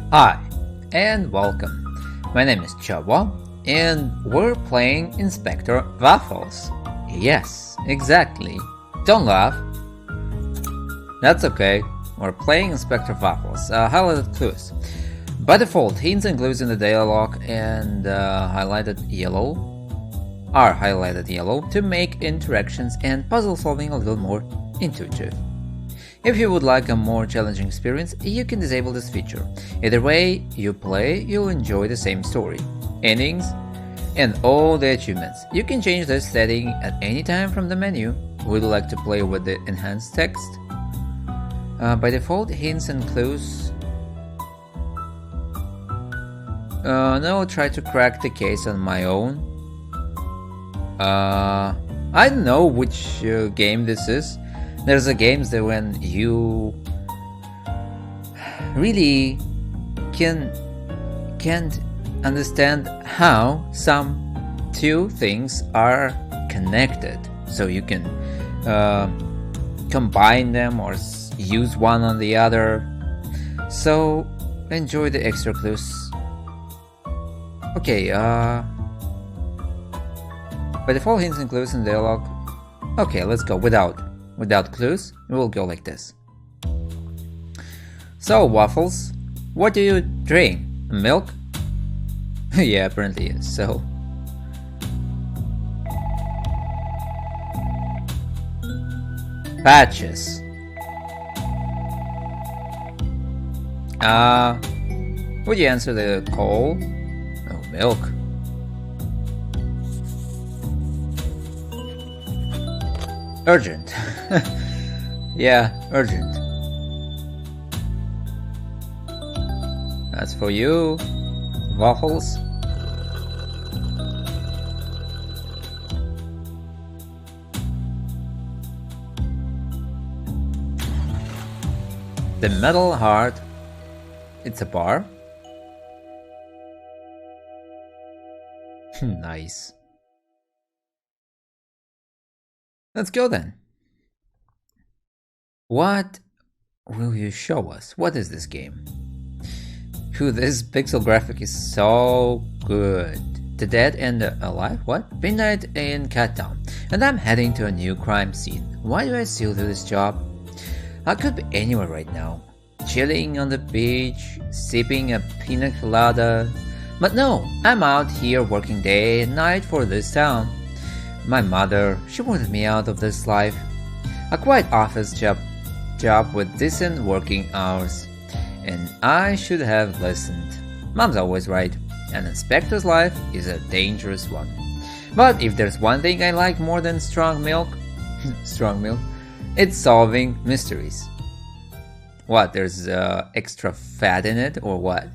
Hi, and welcome. My name is Chava, and we're playing Inspector Waffles. Yes, exactly. Don't laugh. That's okay. We're playing Inspector Waffles. Highlighted clues. By default, hints and clues in the dialogue and highlighted yellow are highlighted yellow to make interactions and puzzle solving a little more intuitive. If you would like a more challenging experience, you can disable this feature. Either way you play, you'll enjoy the same story, endings, and all the achievements. You can change this setting at any time from the menu. Would you like to play with the enhanced text? By default, hints and clues. Now I'll try to crack the case on my own. I don't know which game this is. There's a games that when you really can't understand how some two things are connected, so you can combine them or use one on the other. So enjoy the extra clues. Okay, by default hints and clues in dialogue. Okay, let's go without clues. We'll go like this. So, Waffles, what do you drink? Milk? Yeah, apparently yes. So, Patches. Would you answer the call? No, milk. Urgent. Yeah, urgent. That's for you, Waffles. The Metal Heart. It's a bar. Nice. Let's go then. What will you show us? What is this game? Phew, this pixel graphic is so good. The Dead and the Alive? What? Midnight in Cat Town. And I'm heading to a new crime scene. Why do I still do this job? I could be anywhere right now. Chilling on the beach, sipping a pina colada. But no, I'm out here working day and night for this town. My mother, she wanted me out of this life. A quiet office job with decent working hours. And I should have listened. Mom's always right. An inspector's life is a dangerous one. But if there's one thing I like more than strong milk, it's solving mysteries. What, there's extra fat in it or what?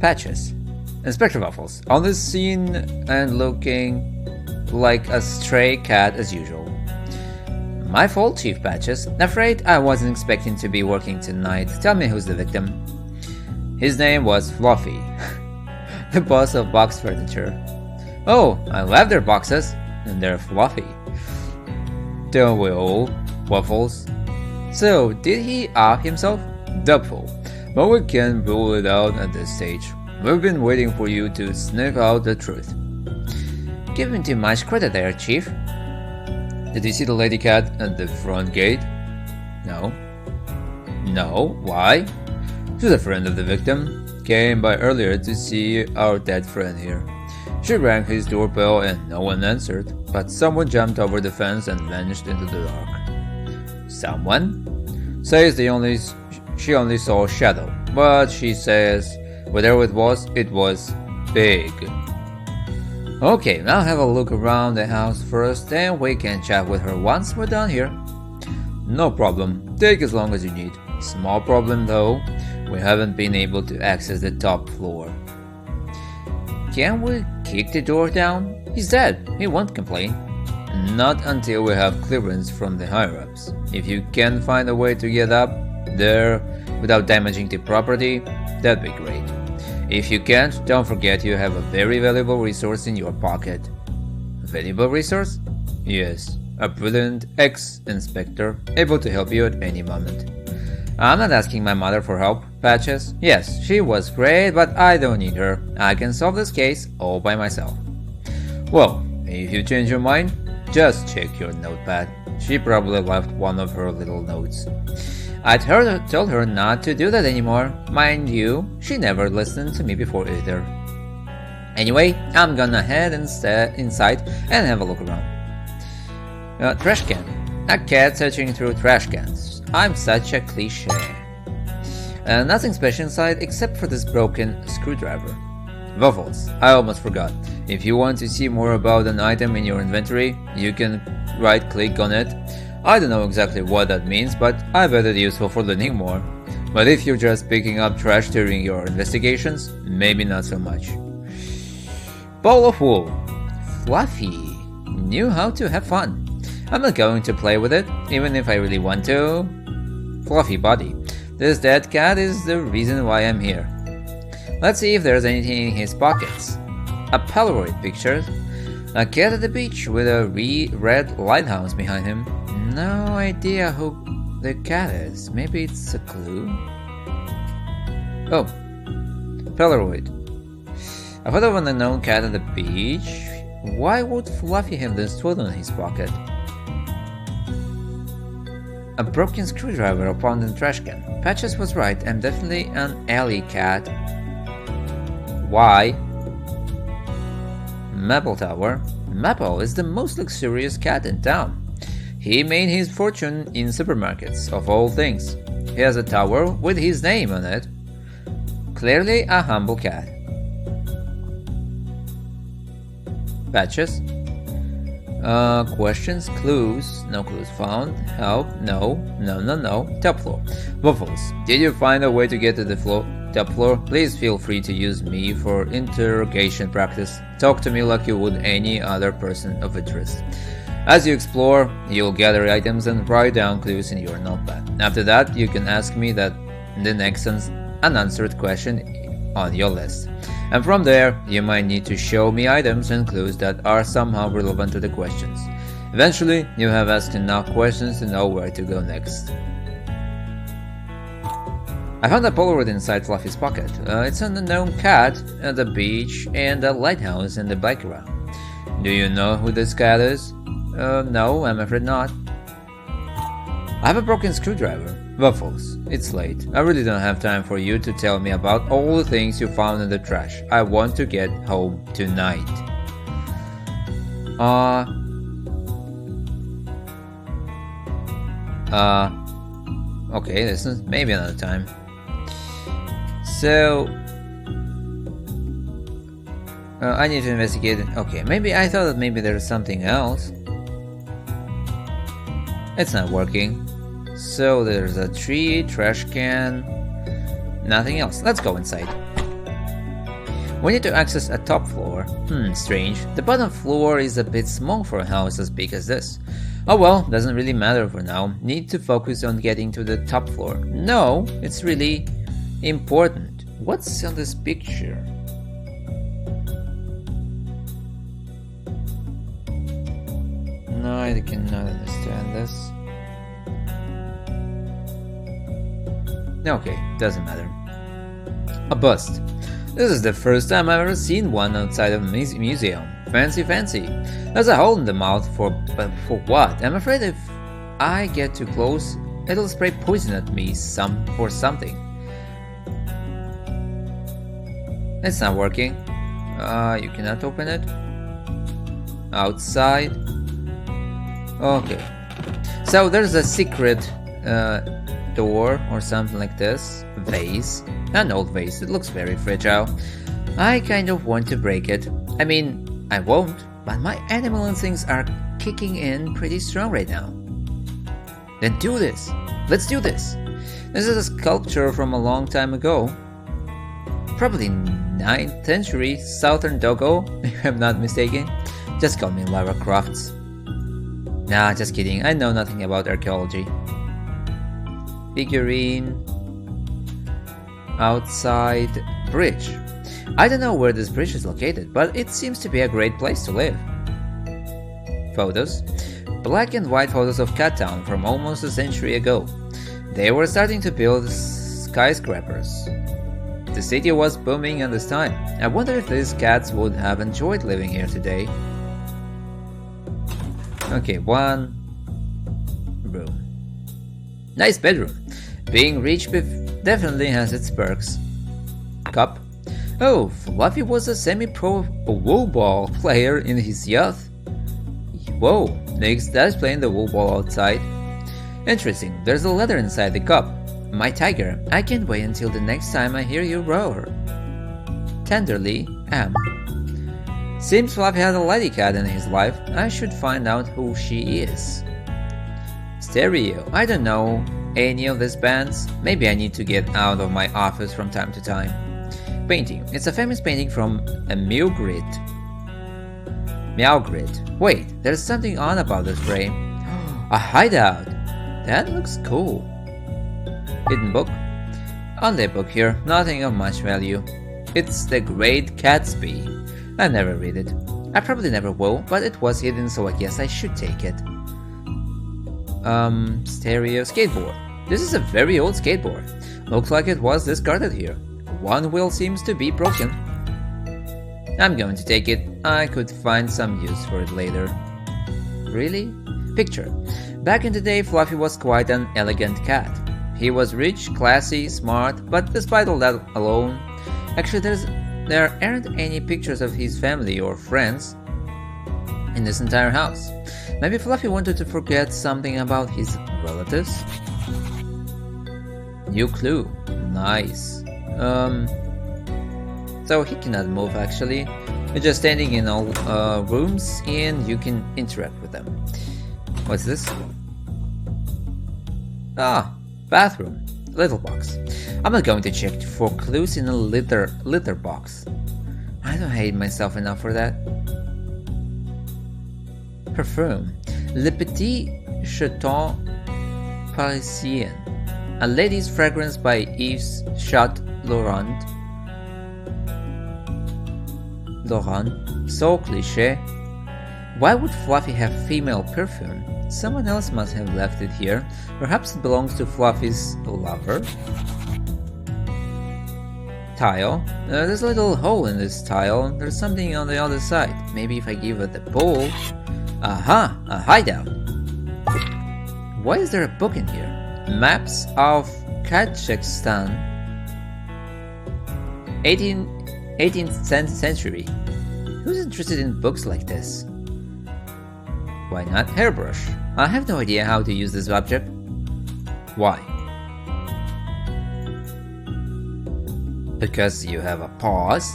Patches. Inspector Waffles, on the scene and looking like a stray cat as usual. My fault, Chief Patches. Afraid I wasn't expecting to be working tonight. Tell me who's the victim. His name was Fluffy, the boss of Box Furniture. Oh, I love their boxes, and they're fluffy. Don't we all, Waffles? So, did he off himself? Doubtful, but we can't rule it out at this stage. We've been waiting for you to sniff out the truth. Giving too much credit there, Chief. Did you see the lady cat at the front gate? No. No? Why? She's a friend of the victim. Came by earlier to see our dead friend here. She rang his doorbell and no one answered, but someone jumped over the fence and vanished into the dark. Someone? Says she only saw a shadow, but she says whatever it was big. Okay, now have a look around the house first, and we can chat with her once we're done here. No problem, take as long as you need. Small problem though, we haven't been able to access the top floor. Can we kick the door down? He's dead, he won't complain. Not until we have clearance from the higher-ups. If you can find a way to get up there without damaging the property, that'd be great. If you can't, don't forget you have a very valuable resource in your pocket. Valuable resource? Yes, a brilliant ex-inspector able to help you at any moment. I'm not asking my mother for help, Patches. Yes, she was great, but I don't need her. I can solve this case all by myself. Well, if you change your mind, just check your notepad. She probably left one of her little notes. I told her not to do that anymore. Mind you, she never listened to me before either. Anyway, I'm gonna head inside and have a look around. Trash can. A cat searching through trash cans. I'm such a cliche. Nothing special inside except for this broken screwdriver. Waffles. I almost forgot. If you want to see more about an item in your inventory, you can right-click on it. I don't know exactly what that means, but I bet it's useful for learning more. But if you're just picking up trash during your investigations, maybe not so much. Ball of wool. Fluffy. Knew how to have fun. I'm not going to play with it, even if I really want to. Fluffy body. This dead cat is the reason why I'm here. Let's see if there's anything in his pockets. A Polaroid picture. A cat at the beach with a red lighthouse behind him. No idea who the cat is. Maybe it's a clue? Oh. Polaroid. A photo of an unknown cat at the beach. Why would Fluffy have this photo in his pocket? A broken screwdriver found in the trash can. Patches was right, I'm definitely an alley cat. Why? Maple Tower. Maple is the most luxurious cat in town. He made his fortune in supermarkets, of all things. He has a tower with his name on it. Clearly a humble cat. Patches. Questions, clues, no clues found, help, no, top floor. Waffles, did you find a way to get to the top floor? Please feel free to use me for interrogation practice. Talk to me like you would any other person of interest. As you explore, you'll gather items and write down clues in your notepad. After that, you can ask me the next unanswered question on your list. And from there, you might need to show me items and clues that are somehow relevant to the questions. Eventually, you have asked enough questions to know where to go next. I found a Polaroid inside Fluffy's pocket. It's an unknown cat at the beach and a lighthouse in the background. Do you know who this cat is? No, I'm afraid not. I have a broken screwdriver. Waffles, it's late. I really don't have time for you to tell me about all the things you found in the trash. I want to get home tonight. Okay, this is maybe another time. So, I need to investigate it. Okay, maybe I thought that maybe there's something else. It's not working. So there's a tree, trash can, nothing else. Let's go inside. We need to access a top floor. Strange. The bottom floor is a bit small for a house as big as this. Oh well, doesn't really matter for now. Need to focus on getting to the top floor. No, it's really important. What's on this picture? No, I cannot understand this. Okay, doesn't matter. A bust. This is the first time I've ever seen one outside of a museum. Fancy. There's a hole in the mouth for what? I'm afraid if I get too close, it'll spray poison at me or something. It's not working. You cannot open it. Outside. Okay. So there's a secret door or something like this. Vase. An old vase. It looks very fragile. I kind of want to break it. I mean, I won't, but my animal instincts are kicking in pretty strong right now. Then do this. Let's do this. This is a sculpture from a long time ago. Probably 9th century southern Togo, if I'm not mistaken. Just call me Lara Crofts. Nah, just kidding. I know nothing about archaeology. Figurine. Outside bridge. I don't know where this bridge is located, but it seems to be a great place to live. Photos. Black and white photos of Cat Town from almost a century ago. They were starting to build skyscrapers. The city was booming at this time. I wonder if these cats would have enjoyed living here today. Okay, one room. Nice bedroom. Being rich definitely has its perks. Cup. Oh, Fluffy was a semi-pro wool ball player in his youth. Whoa, Nick's dad's playing the wool ball outside. Interesting, there's a letter inside the cup. My tiger, I can't wait until the next time I hear you roar. Tenderly, M. Seems Fluffy has a lady cat in his life. I should find out who she is. Stereo. I don't know any of these bands. Maybe I need to get out of my office from time to time. Painting. It's a famous painting from a Meowgrid. Wait, there's something on about this frame. A hideout. That looks cool. Hidden book. Only a book here, nothing of much value. It's The Great Gatsby. I never read it. I probably never will, but it was hidden, so I guess I should take it. Stereo skateboard. This is a very old skateboard. Looks like it was discarded here. One wheel seems to be broken. I'm going to take it. I could find some use for it later. Really? Picture. Back in the day, Fluffy was quite an elegant cat. He was rich, classy, smart, but despite all that alone, actually there aren't any pictures of his family or friends in this entire house. Maybe Fluffy wanted to forget something about his relatives? New clue. Nice. So he cannot move actually. You're just standing in all rooms and you can interact with them. What's this? Ah, bathroom. Little box. I'm not going to check for clues in a litter box. I don't hate myself enough for that. Perfume. Le Petit Chateau Parisien. A lady's fragrance by Yves Saint Laurent. So cliché. Why would Fluffy have female perfume? Someone else must have left it here. Perhaps it belongs to Fluffy's lover. Tile. There's a little hole in this tile. There's something on the other side. Maybe if I give it a pull. Aha! A hideout. Why is there a book in here? Maps of Kazakhstan. 18th century. Who's interested in books like this? Why not hairbrush? I have no idea how to use this object. Why? Because you have a pause.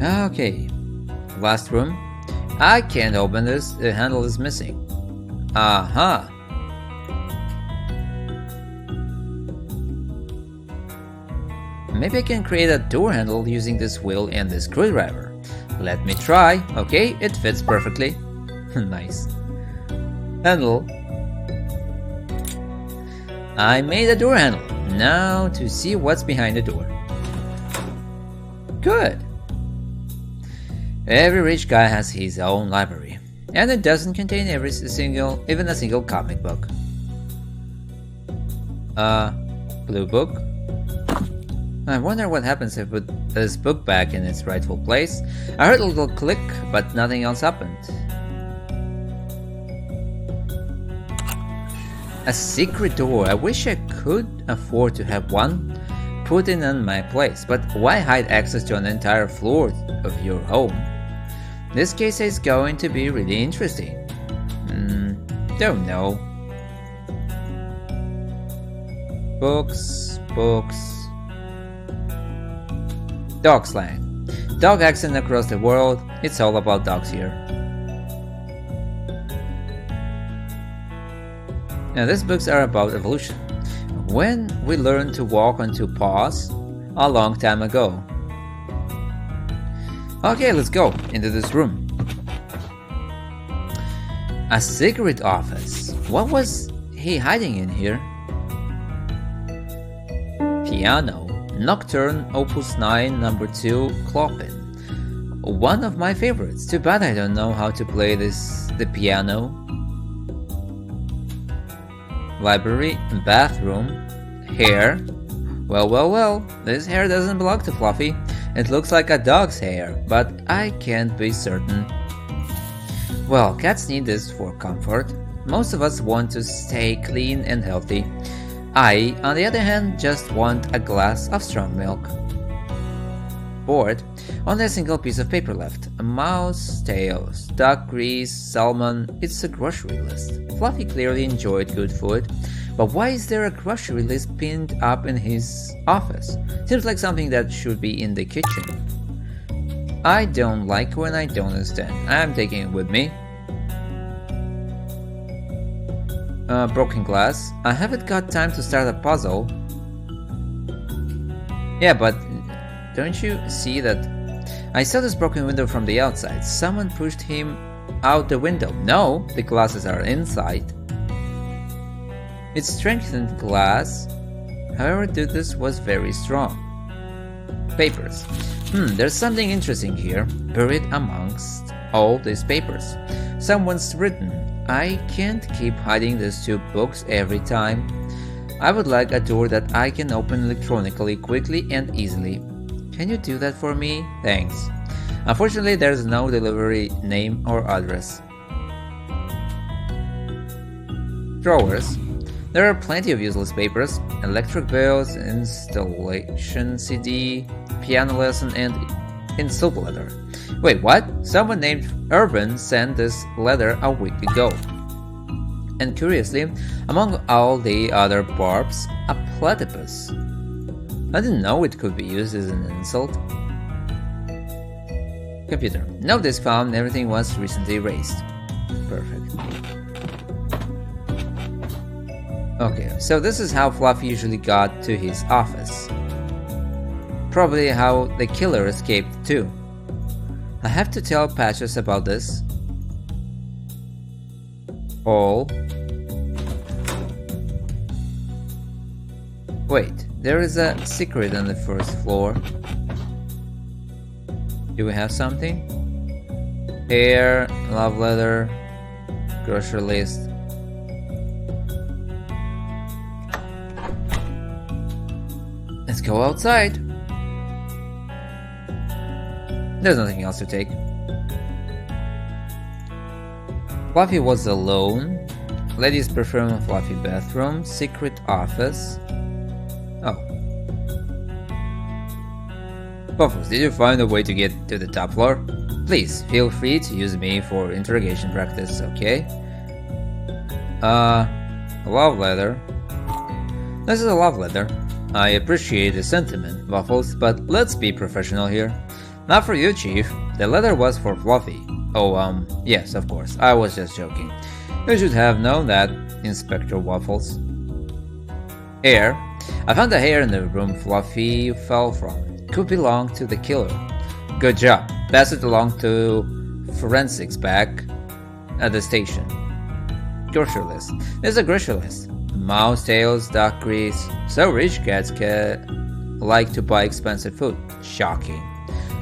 Okay, last room. I can't open this, the handle is missing. Aha! Maybe I can create a door handle using this wheel and this screwdriver. Let me try. Okay, it fits perfectly. Nice. Handle. I made a door handle. Now to see what's behind the door. Good. Every rich guy has his own library, and it doesn't contain even a single comic book. Blue book. I wonder what happens if I put this book back in its rightful place. I heard a little click, but nothing else happened. A secret door. I wish I could afford to have one put in my place, but why hide access to an entire floor of your home? This case is going to be really interesting. Don't know. Books. Dog slang. Dog accent across the world. It's all about dogs here. Now these books are about evolution. When we learned to walk on two paws a long time ago. Okay, let's go into this room. A secret office. What was he hiding in here? Piano. Nocturne, Opus 9, number 2, Klopin. one of my favorites. Too bad I don't know how to play the piano. Library, bathroom, hair. Well, this hair doesn't belong to Fluffy. It looks like a dog's hair, but I can't be certain. Well, cats need this for comfort. Most of us want to stay clean and healthy. I, on the other hand, just want a glass of strong milk. Bored, only a single piece of paper left. A mouse, tails, duck grease, salmon. It's a grocery list. Fluffy clearly enjoyed good food, but why is there a grocery list pinned up in his office? Seems like something that should be in the kitchen. I don't like when I don't understand. I'm taking it with me. Broken glass. I haven't got time to start a puzzle. Yeah, but don't you see that? I saw this broken window from the outside. Someone pushed him out the window. No, the glasses are inside. It's strengthened glass. However, this was very strong. Papers. There's something interesting here, buried amongst all these papers. Someone's written, I can't keep hiding these 2 books every time. I would like a door that I can open electronically quickly and easily. Can you do that for me? Thanks. Unfortunately, there's no delivery name or address. Drawers. There are plenty of useless papers, electric bills, installation CD, piano lesson, and insult letter. Wait, what? Someone named Irvin sent this letter a week ago. And curiously, among all the other barbs, a platypus. I didn't know it could be used as an insult. Computer. No disk found, everything was recently erased. Perfect. Okay, so this is how Fluffy usually got to his office. Probably how the killer escaped too. I have to tell Patches about this. All. Wait, there is a secret on the first floor. Do we have something? Hair, love letter, grocery list. Let's go outside. There's nothing else to take. Fluffy was alone. Ladies' perfume, Fluffy bathroom, secret office. Oh. Waffles, did you find a way to get to the top floor? Please, feel free to use me for interrogation practice, okay? A love letter. This is a love letter. I appreciate the sentiment, Waffles, but let's be professional here. Not for you, Chief. The letter was for Fluffy. Oh, yes, of course. I was just joking. You should have known that, Inspector Waffles. Hair. I found the hair in the room Fluffy fell from. Could belong to the killer. Good job. Pass it along to forensics back at the station. Grocery list. There's a grocery list. Mouse tails, duck grease. So rich cats can like to buy expensive food. Shocking.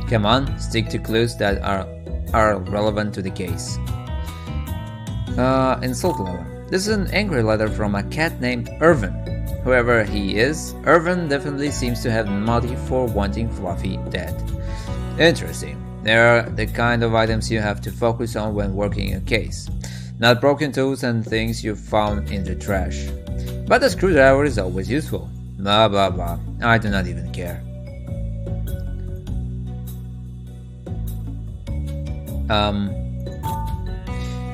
Come on, stick to clues that are relevant to the case. Insult letter. This is an angry letter from a cat named Irvin. Whoever he is, Irvin definitely seems to have motive for wanting Fluffy dead. Interesting. They're the kind of items you have to focus on when working a case. Not broken tools and things you found in the trash. But a screwdriver is always useful. Blah blah blah. I do not even care.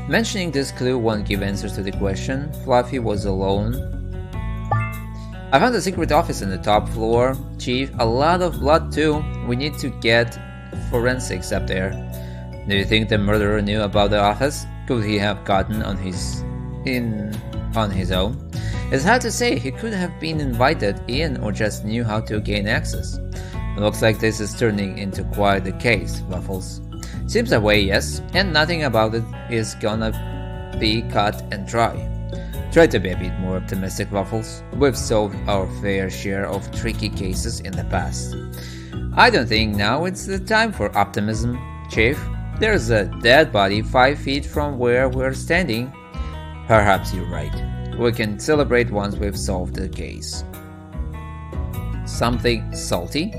Mentioning this clue won't give answers to the question. Fluffy was alone. I found a secret office on the top floor. Chief, a lot of blood too. We need to get forensics up there. Do you think the murderer knew about the office? Could he have gotten on his own? It's hard to say. He could have been invited in or just knew how to gain access. Looks like this is turning into quite the case, Waffles. Seems that way, yes, and nothing about it is gonna be cut and dry. Try to be a bit more optimistic, Waffles. We've solved our fair share of tricky cases in the past. I don't think now it's the time for optimism. Chief, there's a dead body 5 feet from where we're standing. Perhaps you're right. We can celebrate once we've solved the case. Something salty?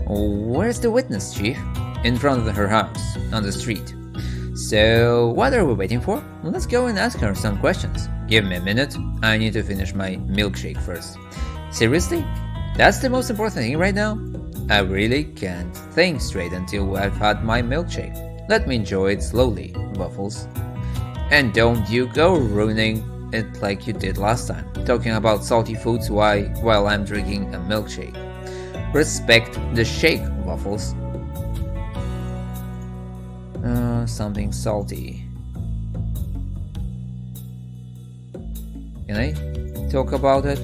Where's the witness, Chief? In front of her house, on the street. So, what are we waiting for? Let's go and ask her some questions. Give me a minute. I need to finish my milkshake first. Seriously? That's the most important thing right now? I really can't think straight until I've had my milkshake. Let me enjoy it slowly, Waffles. And don't you go ruining it like you did last time, talking about salty foods while I'm drinking a milkshake. Respect the shake, Waffles. Something salty. Can I talk about it?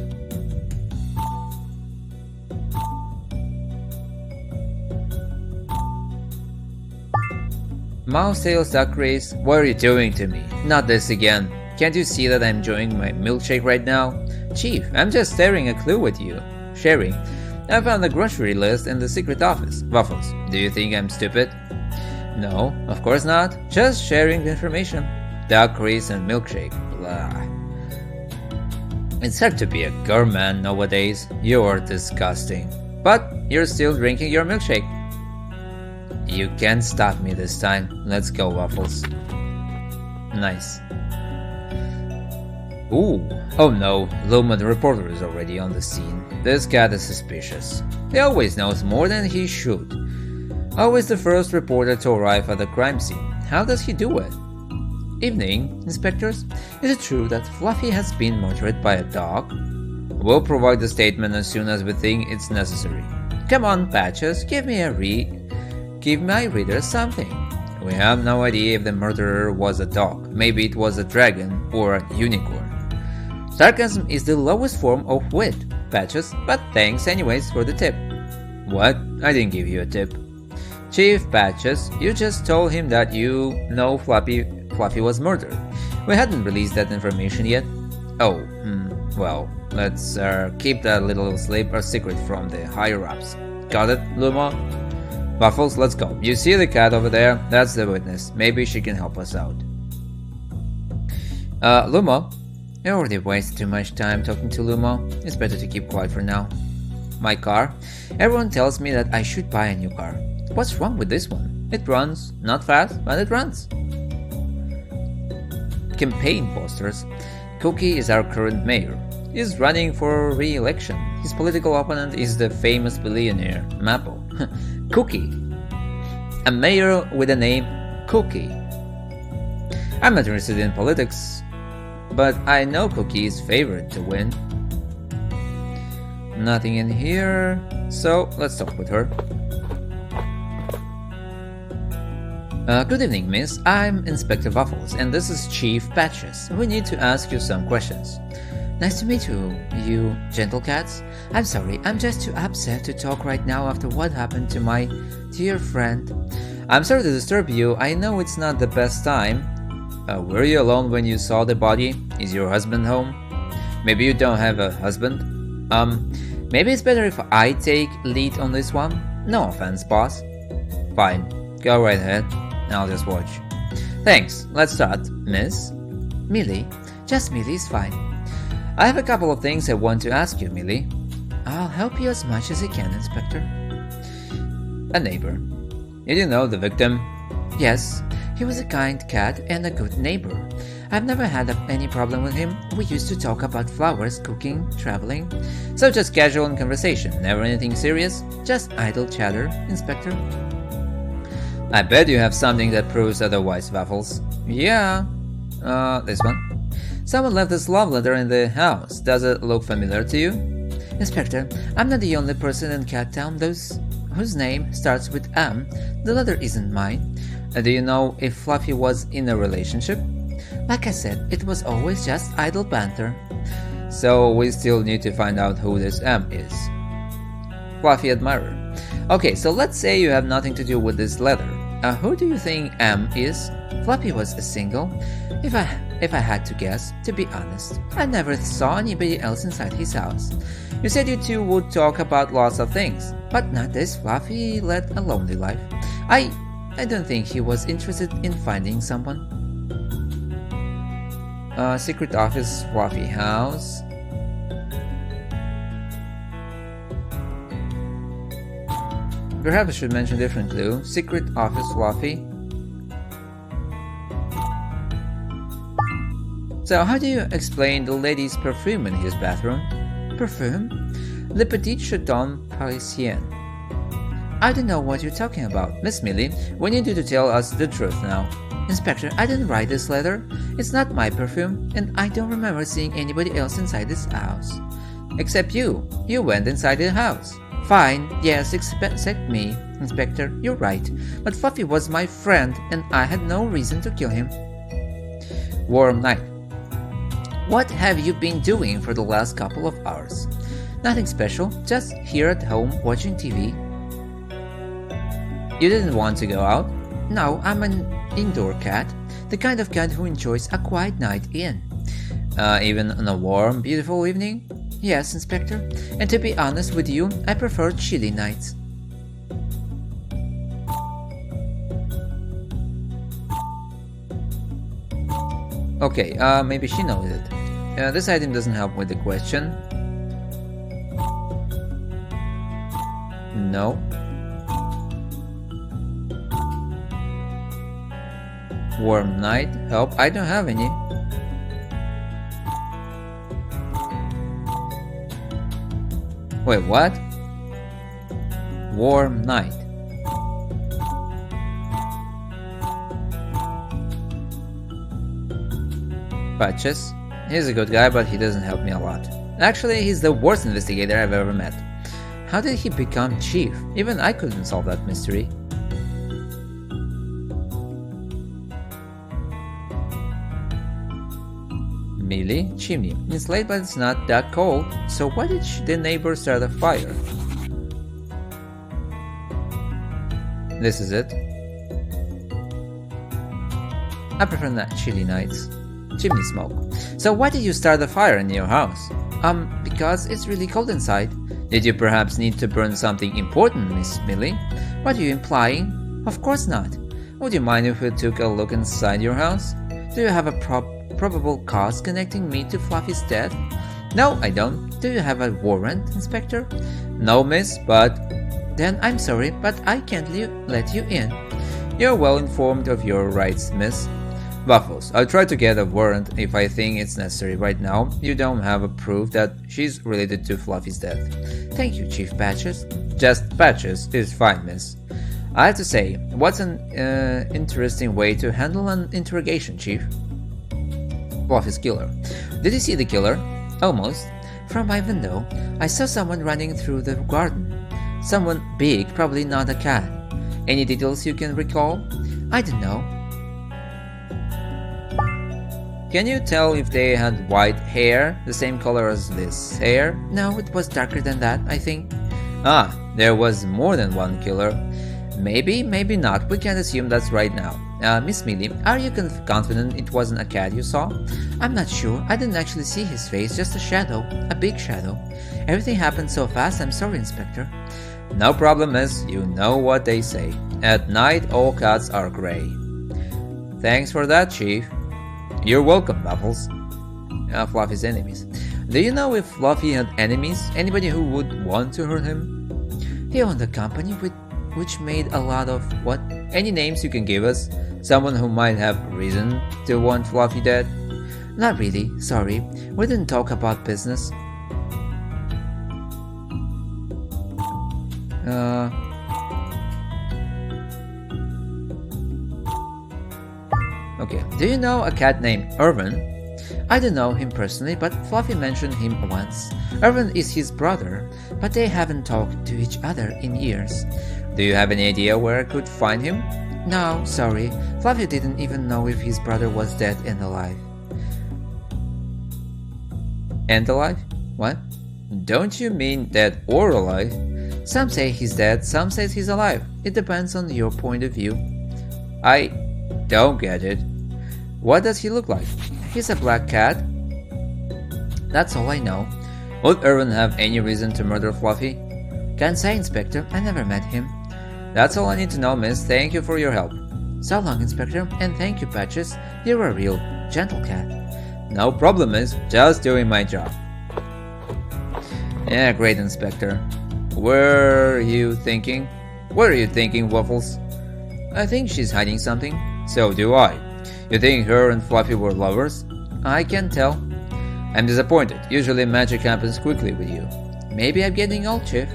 Mouse tails duck race, what are you doing to me? Not this again. Can't you see that I'm enjoying my milkshake right now? Chief, I'm just sharing a clue with you. Sharing. I found the grocery list in the secret office. Waffles, do you think I'm stupid? No, of course not. Just sharing the information. Duck race and milkshake. Blah. It's hard to be a gourmet nowadays. You're disgusting. But you're still drinking your milkshake. You can't stop me this time. Let's go, Waffles. Nice. Ooh. Oh no, Luma the reporter is already on the scene. This cat is suspicious. He always knows more than he should. Always the first reporter to arrive at the crime scene. How does he do it? Evening, inspectors. Is it true that Fluffy has been murdered by a dog? We'll provide the statement as soon as we think it's necessary. Come on, Patches, give my readers something. We have no idea if the murderer was a dog. Maybe it was a dragon or a unicorn. Sarcasm is the lowest form of wit, Patches, but thanks anyways for the tip. What? I didn't give you a tip. Chief Patches, you just told him that you know Fluffy was murdered. We hadn't released that information yet. Oh, well, let's keep that little slip a secret from the higher-ups. Got it, Luma? Waffles, let's go. You see the cat over there? That's the witness. Maybe she can help us out. Luma? I already wasted too much time talking to Luma. It's better to keep quiet for now. My car? Everyone tells me that I should buy a new car. What's wrong with this one? It runs. Not fast, but it runs. Campaign posters. Cookie is our current mayor. He's running for re-election. His political opponent is the famous billionaire, Maple. Cookie. A mayor with a name, Cookie. I'm not interested in politics, but I know Cookie is favored to win. Nothing in here, so let's talk with her. Good evening, miss. I'm Inspector Waffles, and this is Chief Patches. We need to ask you some questions. Nice to meet you gentle cats. I'm sorry, I'm just too upset to talk right now after what happened to my dear friend. I'm sorry to disturb you. I know it's not the best time. Were you alone when you saw the body? Is your husband home? Maybe you don't have a husband? Maybe it's better if I take lead on this one? No offense, boss. Fine, go right ahead. I'll just watch. Thanks. Let's start, miss. Millie. Just Millie is fine. I have a couple of things I want to ask you, Millie. I'll help you as much as I can, Inspector. A neighbor. Did you know the victim? Yes. He was a kind cat and a good neighbor. I've never had any problem with him. We used to talk about flowers, cooking, traveling. So just casual conversation, never anything serious? Just idle chatter, Inspector. I bet you have something that proves otherwise, Waffles. Yeah. This one. Someone left this love letter in the house. Does it look familiar to you? Inspector, I'm not the only person in Cattown whose name starts with M. The letter isn't mine. Do you know if Fluffy was in a relationship? Like I said, it was always just idle banter. So we still need to find out who this M is. Fluffy admirer. Okay, so let's say you have nothing to do with this letter. Who do you think M is? Fluffy was a single. If I had to guess, to be honest, I never saw anybody else inside his house. You said you two would talk about lots of things, but not this. Fluffy led a lonely life. I I don't think he was interested in finding someone. Secret office, Fluffy house. Perhaps I should mention a different clue. Secret office, Fluffy. So, how do you explain the lady's perfume in his bathroom? Perfume? Le Petit Chaton Parisien. I don't know what you're talking about, Miss Millie. We need you to tell us the truth now. Inspector, I didn't write this letter. It's not my perfume, and I don't remember seeing anybody else inside this house. Except you. You went inside the house. Fine, yes, except me. Inspector, you're right. But Fluffy was my friend, and I had no reason to kill him. Warm night. What have you been doing for the last couple of hours? Nothing special, just here at home watching TV. You didn't want to go out? No, I'm an indoor cat, the kind of cat who enjoys a quiet night in. Even on a warm, beautiful evening? Yes, Inspector, and to be honest with you, I prefer chilly nights. Okay, maybe she knows it. This item doesn't help with the question. No. Warm night, help, I don't have any. Wait, what? Warm night. Patches. He's a good guy, but he doesn't help me a lot. Actually, he's the worst investigator I've ever met. How did he become chief? Even I couldn't solve that mystery. Millie, chimney. It's late, but it's not that cold. So why did the neighbor start a fire? This is it. I prefer not chilly nights. Chimney smoke. So why did you start a fire in your house? Because it's really cold inside. Did you perhaps need to burn something important, Miss Millie? What are you implying? Of course not. Would you mind if we took a look inside your house? Do you have a probable cause connecting me to Fluffy's death? No, I don't. Do you have a warrant, Inspector? No, miss, but... Then I'm sorry, but I can't let you in. You're well informed of your rights, miss. Waffles, I'll try to get a warrant if I think it's necessary. Right now, you don't have a proof that she's related to Fluffy's death. Thank you, Chief Patches. Just Patches is fine, miss. I have to say, what's an interesting way to handle an interrogation, Chief? Fluffy's killer. Did you see the killer? Almost. From my window, I saw someone running through the garden. Someone big, probably not a cat. Any details you can recall? I don't know. Can you tell if they had white hair, the same color as this hair? No, it was darker than that, I think. Ah, there was more than one killer. Maybe, maybe not. We can't assume that's right now. Miss Millie, are you confident it wasn't a cat you saw? I'm not sure. I didn't actually see his face, just a shadow. A big shadow. Everything happened so fast, I'm sorry, Inspector. No problem, miss. You know what they say. At night, all cats are gray. Thanks for that, Chief. You're welcome, Waffles. Fluffy's enemies. Do you know if Fluffy had enemies? Anybody who would want to hurt him? He owned a company which made a lot of what? Any names you can give us? Someone who might have reason to want Fluffy dead? Not really, sorry. We didn't talk about business. Okay, do you know a cat named Irvin? I don't know him personally, but Fluffy mentioned him once. Irvin is his brother, but they haven't talked to each other in years. Do you have any idea where I could find him? No, sorry. Fluffy didn't even know if his brother was dead and alive. And alive? What? Don't you mean dead or alive? Some say he's dead, some say he's alive. It depends on your point of view. I don't get it. What does he look like? He's a black cat. That's all I know. Would Irvin have any reason to murder Fluffy? Can't say, Inspector. I never met him. That's all I need to know, miss. Thank you for your help. So long, Inspector, and thank you, Patches. You're a real gentle cat. No problem, miss. Just doing my job. Yeah, great, Inspector. What are you thinking, Waffles? I think she's hiding something. So do I. You think her and Fluffy were lovers? I can tell. I'm disappointed. Usually magic happens quickly with you. Maybe I'm getting old, Chief.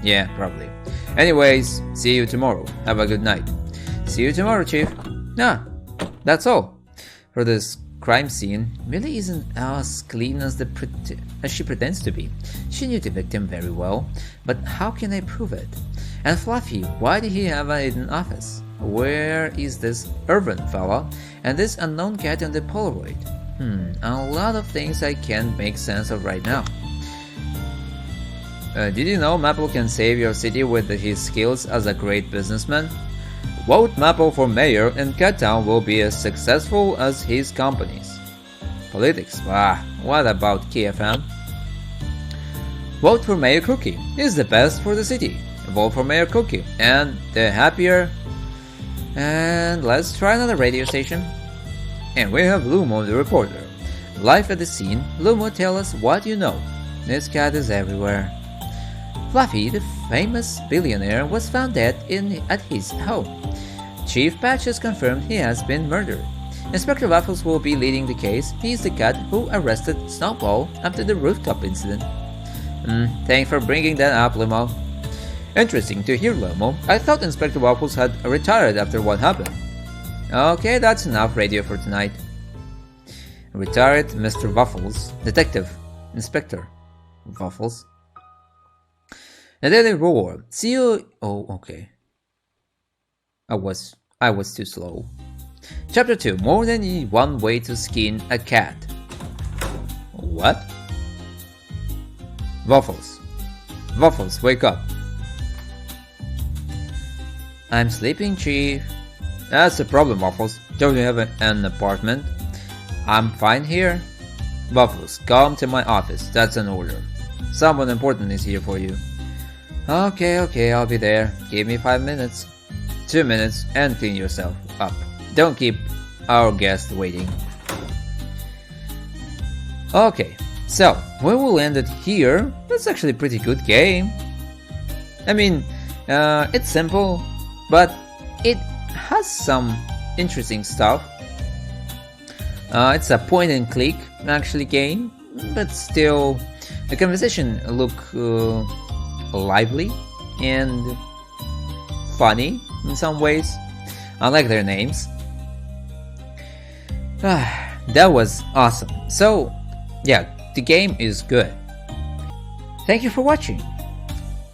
Yeah, probably. Anyways, see you tomorrow. Have a good night. See you tomorrow, Chief. That's all. For this crime scene really isn't as clean as she pretends to be. She knew the victim very well, but how can I prove it? And Fluffy, why did he have a hidden office? Where is this Irvin fella and this unknown cat on the Polaroid? A lot of things I can't make sense of right now. Did you know Maple can save your city with his skills as a great businessman? Vote Maple for mayor and Cat Town will be as successful as his companies. Politics, what about KFM? Vote for Mayor Cookie, he's the best for the city. Vote for Mayor Cookie, and the happier. And let's try another radio station. And we have Lumo the reporter. Live at the scene, Lumo, tell us what you know. This cat is everywhere. Fluffy, the famous billionaire, was found dead at his home. Chief Patches confirmed he has been murdered. Inspector Waffles will be leading the case. He is the cat who arrested Snowball after the rooftop incident. Thanks for bringing that up, Lumo. Interesting to hear, Lumo. I thought Inspector Waffles had retired after what happened. Okay, that's enough radio for tonight. Retired Mr. Waffles, Detective, Inspector Waffles. The Daily Roar. See you. Oh, okay. I was too slow. Chapter 2. More than one way to skin a cat. What? Waffles. Waffles, wake up. I'm sleeping, Chief. That's the problem, Waffles. Don't you have an apartment? I'm fine here. Waffles, come to my office. That's an order. Someone important is here for you. Okay, I'll be there. Give me 5 minutes. 2 minutes and clean yourself up. Don't keep our guest waiting. Okay, so we will end it here. That's actually a pretty good game. I mean, it's simple, but it has some interesting stuff. It's a point and click actually game, but still the conversation look lively and funny in some ways. I like their names. That was awesome. So yeah, the game is good. Thank you for watching.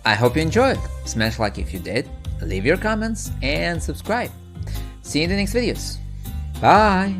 I hope you enjoyed. Smash like if you did, leave your comments and subscribe. See you in the next videos. Bye.